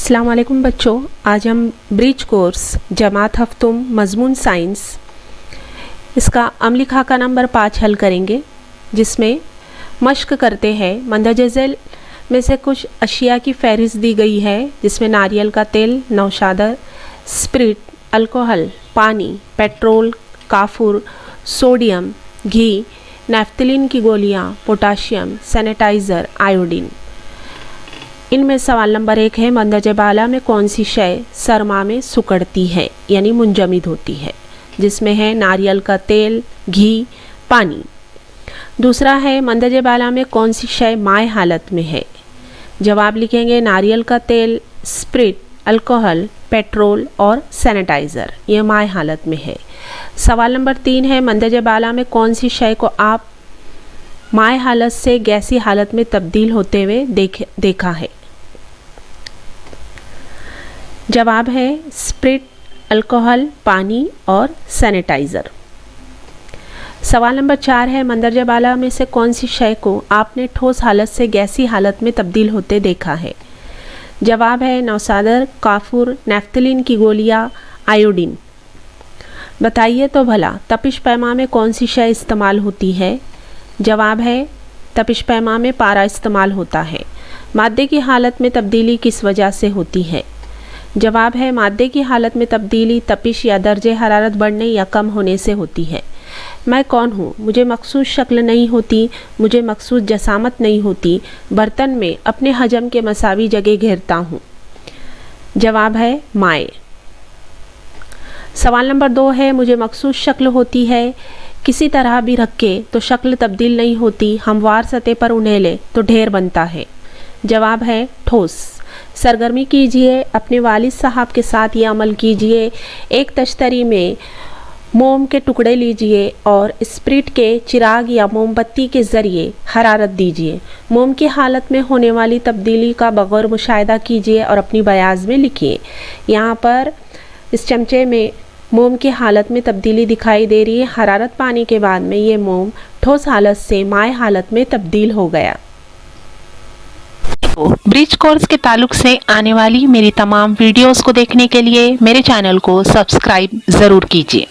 अस्सलाम वालेकुम बच्चों, आज हम ब्रिज कोर्स जमात हफ्तुम मजमून साइंस इसका अमली खाका नंबर 5 हल करेंगे, जिसमें मश्क करते हैं। मंदरजज़ल में से कुछ अशिया की फहरिस्त दी गई है, जिसमें नारियल का तेल, नौशादर, स्प्रिट, अल्कोहल, पानी, पेट्रोल, काफूर, सोडियम, घी, नैफ्थलीन की गोलियां, पोटाशियम, सैनिटाइज़र, आयोडीन। इनमें सवाल नंबर 1 है, मंदरज बाला में कौन सी शय सरमा में सुकड़ती है यानी मुंजमिद होती है, जिसमें है नारियल का तेल, घी, पानी। दूसरा है, मंदरज बाला में कौन सी शय माय हालत में है। जवाब लिखेंगे नारियल का तेल, स्प्रिट, अल्कोहल, पेट्रोल और सैनिटाइज़र, ये माय हालत में है। सवाल नंबर 3 है, मंदरज बाला में कौन सी शय को आप माय हालत से गैसी हालत में तब्दील होते हुए देखा है। जवाब है स्प्रिट, अल्कोहल, पानी और सैनिटाइज़र। सवाल नंबर 4 है, मंदरज बाला में से कौन सी शय को आपने ठोस हालत से गैसी हालत में तब्दील होते देखा है। जवाब है नौशादर, काफूर, नैफ्थलीन की गोलियां, आयोडीन। बताइए तो भला तपिश पैमा में कौन सी शय इस्तेमाल होती है। जवाब है तपिश पैमा में पारा इस्तेमाल होता है। मादे की हालत में तब्दीली किस वजह से होती है। जवाब है मादे की हालत में तब्दीली तपिश या दर्जे हरारत बढ़ने या कम होने से होती है। मैं कौन हूँ, मुझे मखसूस शक्ल नहीं होती, मुझे मखसूस जसामत नहीं होती, बर्तन में अपने हजम के मसावी जगह घेरता हूँ। जवाब है माए। सवाल नंबर 2 है, मुझे मखसूस शक्ल होती है, किसी तरह भी रखे तो शक्ल तब्दील नहीं होती, हमवार सतह पर उन्हेले तो ढेर बनता है। जवाब है ठोस। सरगर्मी कीजिए, अपने वालिद साहब के साथ ये अमल कीजिए। एक तश्तरी में मोम के टुकड़े लीजिए और स्प्रिट के चिराग या मोमबत्ती के ज़रिए हरारत दीजिए। मोम की हालत में होने वाली तब्दीली का बगौर मुशाहिदा कीजिए और अपनी बयाज में लिखिए। यहाँ पर इस चमचे में मोम की हालत में तब्दीली दिखाई दे रही है। हरारत पाने के बाद में ये मोम ठोस हालत से माय हालत में तब्दील हो गया। ब्रिज कोर्स के ताल्लुक से आने वाली मेरी तमाम वीडियोस को देखने के लिए मेरे चैनल को सब्सक्राइब ज़रूर कीजिए।